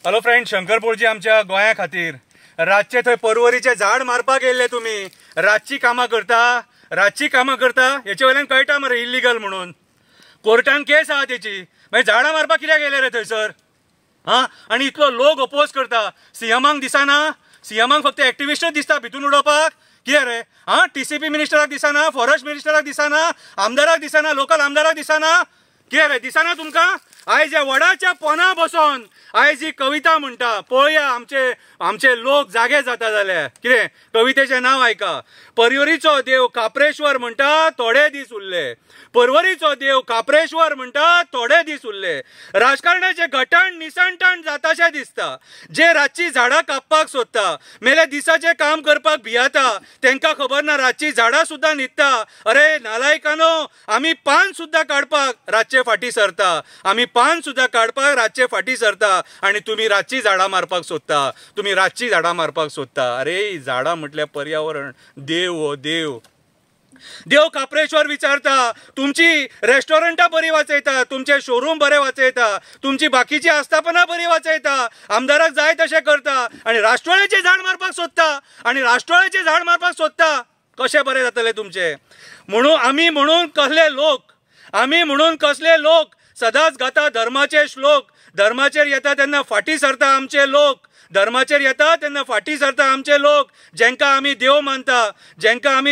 Hello friend, Shankar Polji आमच्या गोंया खातीर रातचे थंय परवरीचे झाड मारपाक येयल्ले तुमी रातची कामां करता हेचे वयल्यान कळटा मरे इल्लिगल म्हणून कोर्टान केस आहा तेची मागीर झाडां मारपाक कित्याक येयले रे थंयसर आनी इतलो लोक अपोज करता सीएमांक दिसना सीएमांक फक्त एक्टिविस्टच दिसता भितून उडोवपाक कितें रे टीसीपी मिनिस्टराक दिसना फॉरेस्ट मिनिस्टराक दिसना आमदाराक दिसना लोकल आमदाराक दिसना कितें रे दिसना तुमकां आयज ह्या वडाच्या पोना बसोन आयज ही कविता म्हणटा पळया आमचे लोक जागे जाता जाल्यार कितें कवितेचें नांव आयका परवरीचो देव काप्रेश्वर म्हणटा थोडे दीस उरले परवरीचो देव काप्रेश्वर म्हणटा थोडे दीस उरले राजकारणाचे घटण निसंटण जाताशें दिसता जे रातची झाडां कापपाक सोदता मेल्या दिसाचें काम करपाक भियाता तांकां खबर ना रातची झाडां सुद्दां न्हिदता अरे नालायकानो आमी पान सुद्दां काडपाक रातचे फाटी सरता आमी पान सुद्दां काडपाक रातचे फाटी सरता आनी तुमी रातची झाडां मारपाक सोदता तुमी रातची झाडां मारपाक सोदता अरे झाडां म्हटल्यार पर्यावरण देव हो देव काप्रेश्वर विचारता तुमची रेस्टॉरंटां बरी वाचयता तुमचे शोरूम बरे वाचयता तुमची बाकीची आस्थापना बरी वाचयता आमदाराक जाय तशें करता आनी राष्ट्रवाळेचें झाड मारपाक सोदता कशें बरें जातलें तुमचें म्हणून आमी म्हणून कसले लोक सदांच गाता धर्माचे श्लोक धर्माचेर येता तेन्ना फाटी सरता आमचे लोक धर्माचेर येता तेन्ना फाटी सरता आमचे लोक जेंकां आमी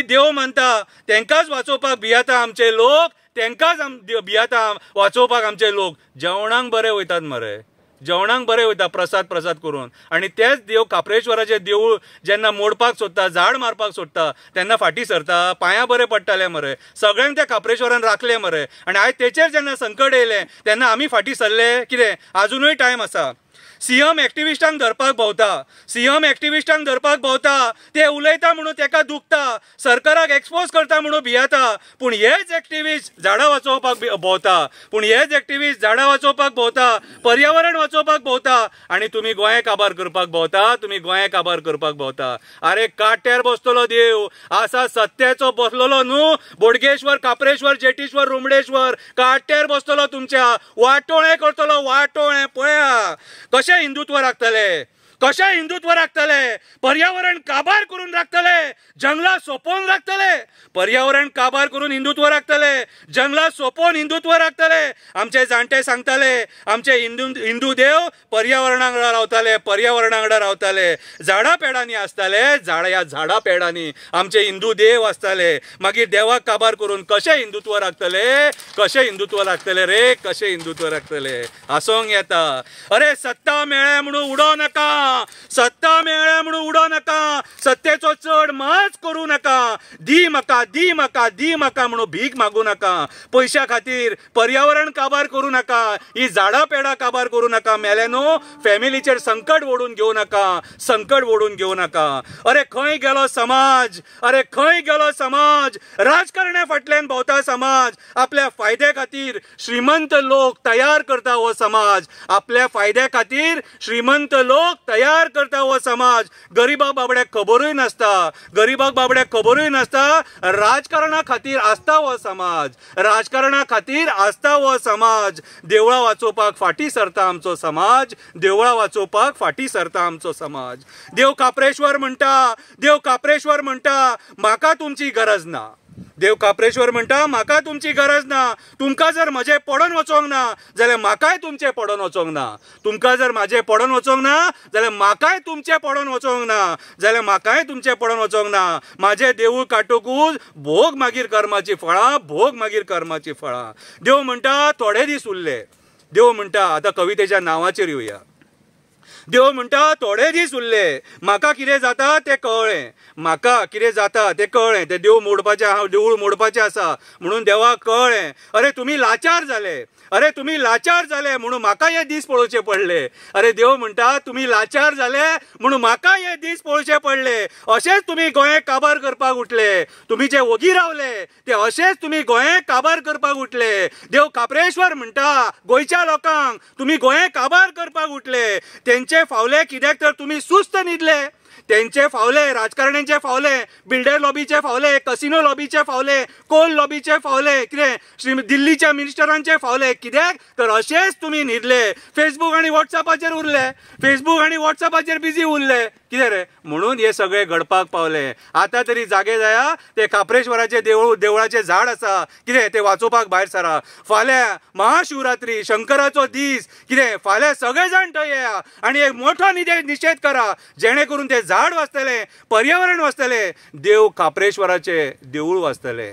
देव मानता तेंकांच वाचोवपाक भियाता आमचे लोक तेंकांच भियाता वाचोवपाक आमचे लोक जेवणाक बरे वयतात मरे जेवणाक बरे वयता प्रसाद करून आनी तेच देव काप्रेश्वराचें देवूळ जेन्ना मोडपाक सोदता झाड मारपाक सोदता तेन्ना फाटी सरता पांयां बरें पडटाले मरे सगळ्यांक त्या काप्रेश्वरान राखले मरे आनी आयज तेचेर जेन्ना संकट येयलें तेन्ना आमी फाटी सरले कितें आजुनूय टायम आसा सीएम एक्टिविस्टांक धरपाक भोंवता ते उलयता म्हणून तेका दुखता सरकाराक एक्सपोज करता म्हणून भियाता पूण हेच एक्टिविस्ट झाडां वाचोवपाक भोंवता पर्यावरण वाचोवपाक भोंवता आनी तुमी गोंय काबार करपाक भोंवता अरे काट्यार बसतलो देव आसा सत्तेचो बसलेलो न्हू बोडगेश्वर काप्रेश्वर जेटीश्वर रुमडेश्वर काट्यार बसतलो तुमच्या वाटोळे करतलो पळया कशें हिंदुत्व राखतले पर्यावरण काबार करून राखतले जंगलां सोपोवन राखतले पर्यावरण काबार करून हिंदुत्व राखतले जंगलां सोपोवन हिंदुत्व राखतले आमचे जाणटे सांगताले आमचे हिंदू देव पर्यावरणा वांगडा रावताले झाडां पेडांनी आसताले ह्या झाडां पेडांनी आमचे हिंदू देव आसताले मागीर देवाक काबार करून कशें हिंदुत्व राखतले हांसोंक येता अरे सत्ता मेळ्ळे म्हणून उडो नाका सत्तेचो चड माच करूं नाका दी म्हाका म्हणून भीक मागूं नाका पयशा खातीर पर्यावरण काबार करूं नाका ही झाडां पेडां काबार करूं नाका मेले न्हू फॅमिलीचेर संकट ओडून घेवं नाका अरे खंय गेलो समाज राजकारण्या फाटल्यान भोंवता समाज आपल्या फायद्या खातीर श्रीमंत लोक तयार करता हो समाज गरीबाक बाबड्याक खबरूय नासता राजकारणा खातीर आसता हो समाज देवळां वाचोवपाक फाटी सरता आमचो समाज देव काप्रेश्वर म्हणटा म्हाका तुमची गरज ना तुमकां जर म्हजें पडोन वचोंक ना जाल्यार म्हाकाय तुमचें पडोन वचोंक ना तुमकां जर म्हाजें पडोन वचोंक ना जाल्यार म्हाकाय तुमचें पडोन वचोंक ना म्हाजें देवूळ काटूकूच भोग मागीर कर्माची फळां देव म्हणटा थोडे दीस उरले देव म्हणटा आतां कवितेच्या नांवाचेर येवया देव म्हणटा थोडे दीस उरले म्हाका कितें जाता तें कळ्ळें तें देवूळ मोडपाचें आसा म्हणून देवाक कळ्ळें अरे तुमी लाचार जाले म्हणून म्हाका हे दीस पळोवचे पडले अरे देव म्हणटा तुमी लाचार जाले म्हणून म्हाका हे दीस पळोवचे पडले अशेंच तुमी गोंय काबार करपाक उठले तुमी जे वोगी रावले ते अशेंच तुमी गोंय काबार करपाक उठले देव काप्रेश्वर म्हणटा गोंयच्या लोकांक तुमी गोंय काबार करपाक उठले तेंचे फावले कित्याक तर तुमी सुस्त न्हिदले त्यांचे फावले, राजकारण्यांचे फावले, बिल्डर लॉबीचे फावले, कसिनो लॉबीचे फावले, कोल लॉबीचे फावले, कितें दिल्लीच्या मिनिस्टरांचे फावले. कित्याक तर अशेंच तुमी न्हिदले, फेसबूक आनी व्हॉट्सॅपाचेर उरले, फेसबूक आनी व्हॉट्सॅपाचेर बिजी उरले. कितें रे म्हणून हे सगळे घडपाक पावले. आतां तरी जागे जाया, ते काप्रेश्वराचे देवळाचे झाड आसा कितें ते वाचोवपाक भायर सरा. फाल्यां महाशिवरात्री, शंकराचो दीस, कितें फाल्यां सगळे जाण थंय येया आनी एक मोठो निशेध करा, जेणे करून ते झाड वाचतले, पर्यावरण वाचतले, देव काप्रेश्वराचे देवूळ वाचतले.